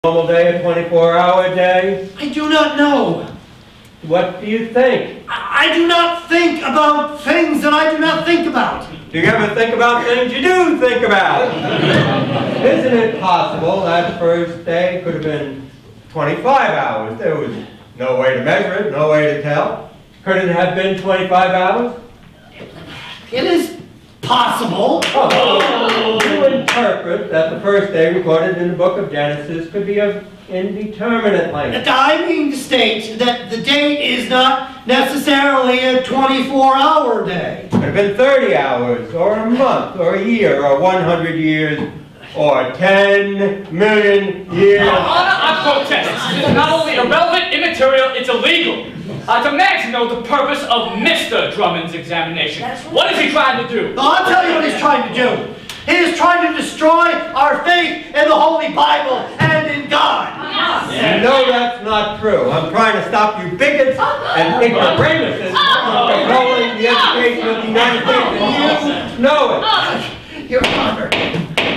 Normal day, a 24-hour day? I do not know. What do you think? I do not think about things that I do not think about. Do you ever think about things you do think about? Isn't it possible that first day could have been 25 hours? There was no way to measure it, no way to tell. Could it have been 25 hours? It is possible. Oh. You interpret that the first day recorded in the book of Genesis could be of indeterminate length. I mean to state that the date is not necessarily a 24-hour day. Could have been 30 hours, or a month, or a year, or 100 years, or 10 million years. I protest. This is not only irrelevant, immaterial, it's illegal. I demand to know the purpose of Mr. Drummond's examination. What is he trying to do? I'll tell you what he's trying to do. He is trying to destroy our faith in the Holy Bible and in God. You know that's not true. I'm trying to stop you bigots and ignoramuses from controlling the education of the United States, and you know it. Your Honor.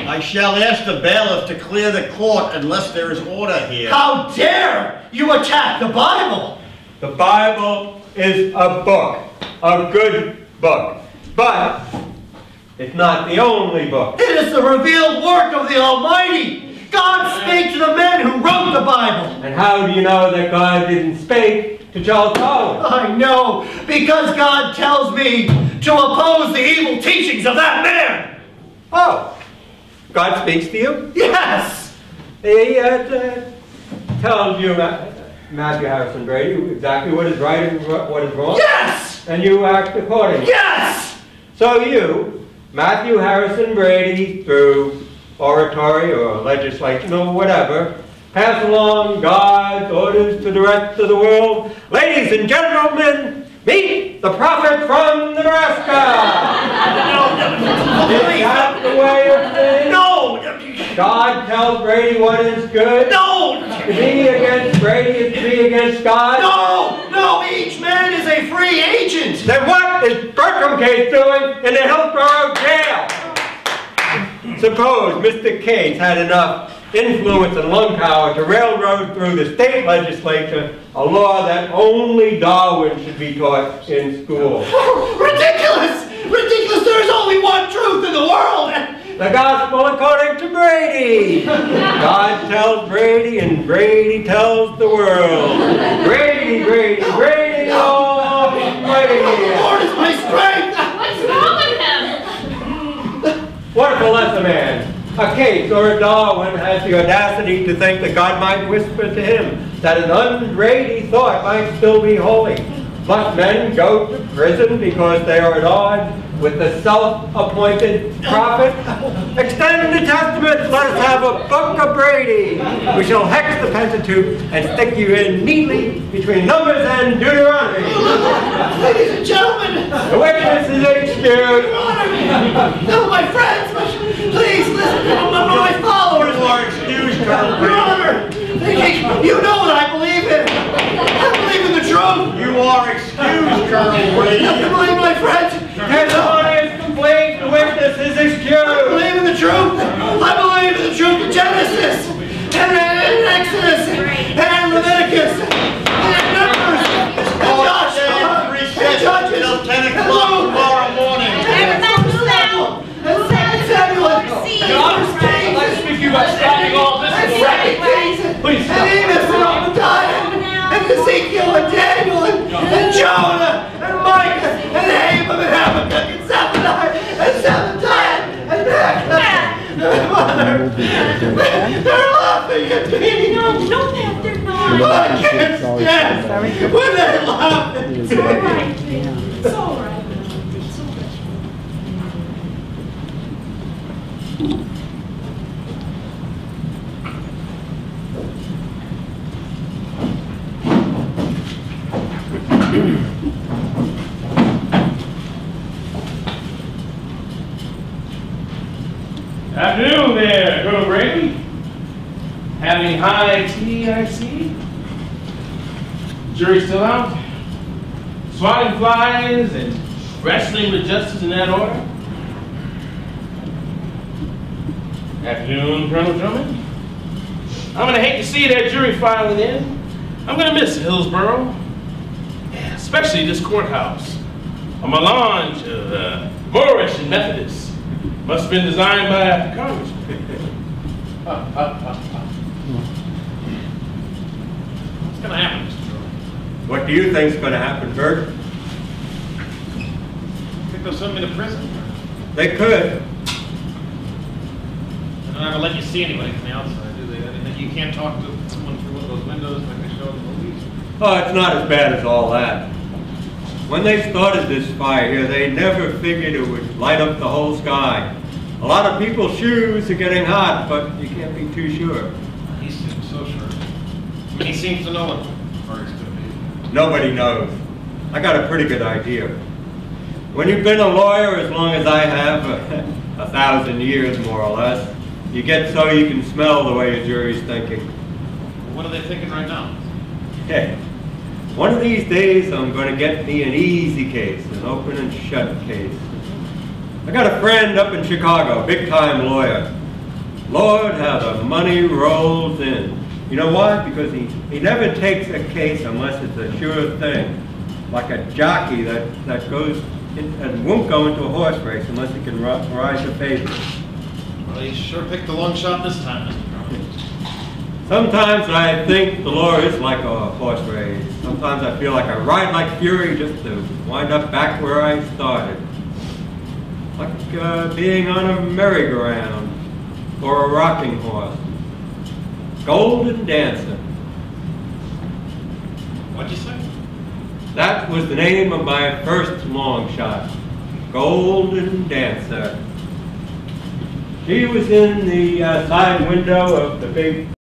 I shall ask the bailiff to clear the court unless there is order here. How dare you attack the Bible? The Bible is a book, a good book, but it's not the only book. It is the revealed work of the Almighty. God spake to the men who wrote the Bible. And how do you know that God didn't speak to Charles Darwin? I know, because God tells me to oppose the evil teachings of that man. Oh, God speaks to you? Yes. He tells you, Matthew Harrison Brady, exactly what is right and what is wrong? Yes. And you act accordingly? Yes. So you, Matthew Harrison Brady, through oratory or legislation or whatever, pass along God's orders to the rest of the world. Ladies and gentlemen, meet the prophet from Nebraska! Is that the way of things? No! God tells Brady what is good? No! To be against Brady is to be against God? No! No! Each man is a free agent! Then what is Bertram Case doing in the Hillsborough jail? Suppose Mr. Case had enough influence and lung power to railroad through the state legislature a law that only Darwin should be taught in school. Ridiculous! Ridiculous! There is only one truth in the world! The gospel according to Brady. God tells Brady and Brady tells the world. Brady, Brady, Brady, almighty. The Lord is my strength! What's wrong with him? What if a lesser man, a Case or a Darwin, has the audacity to think that God might whisper to him that an un-Brady thought might still be holy? Must men go to prison because they are at odds with the self-appointed prophet? Extend the Testament, let us have a book of Brady. We shall hex the Pentateuch and stick you in neatly between Numbers and Deuteronomy. Ladies and gentlemen! The witness is excused. Your Honor! No, my friends! Please listen to my followers! You are excused, Colonel Your Honor! You know what I believe in! I believe in the truth! You are excused, Colonel Brady. I believe my friends! Testimony is complete. The witness is I excused. believe in the truth! I believe in the truth of Genesis! And Exodus! And Leviticus! And Numbers! And Joshua! And Judges! Until 10 o'clock tomorrow morning. I'd like to speak to you about stopping all this. Please stop. And Amos and Obadiah and Ezekiel and Daniel and Jonah and Micah and Nahum and Habakkuk and Zephaniah and Micah. They're laughing at me. No, Pat, they're not. I can't stand when they laugh at me. It's all right, Pat. It's all right. Afternoon there, Colonel Brady. Having high tea, I see. Jury still out. Swatting flies and wrestling with justice in that order. Afternoon, Colonel Drummond. I'm gonna hate to see that jury filing in. I'm gonna miss Hillsborough, especially this courthouse. A melange of Moorish and Methodist. Must have been designed by a congressman. What's gonna happen, Mr. Jordan? What do you think's going to happen, Bert? Think they'll send me to prison? They could. They don't ever let you see anybody from the outside, do they? I mean, you can't talk to someone through one of those windows like they show in the movies. Oh, it's not as bad as all that. When they started this fire here, they never figured it would light up the whole sky. A lot of people's shoes are getting hot, but you can't be too sure. He seems so sure. I mean, he seems to know what the party's gonna be. Nobody knows. I got a pretty good idea. When you've been a lawyer as long as I have, 1,000 years more or less, you get so you can smell the way a jury's thinking. What are they thinking right now? Hey, one of these days I'm going to get me an easy case, an open and shut case. I got a friend up in Chicago, big-time lawyer. Lord, how the money rolls in. You know why? Because he never takes a case unless it's a sure thing. Like a jockey that goes in, and won't go into a horse race unless he can ride the favorite. Well, you sure picked a long shot this time, Mr. Drummond. Sometimes I think the law is like a horse race. Sometimes I feel like I ride like fury just to wind up back where I started. Like being on a merry-go-round or a rocking horse. Golden Dancer. What'd you say? That was the name of my first long shot. Golden Dancer. She was in the side window of the big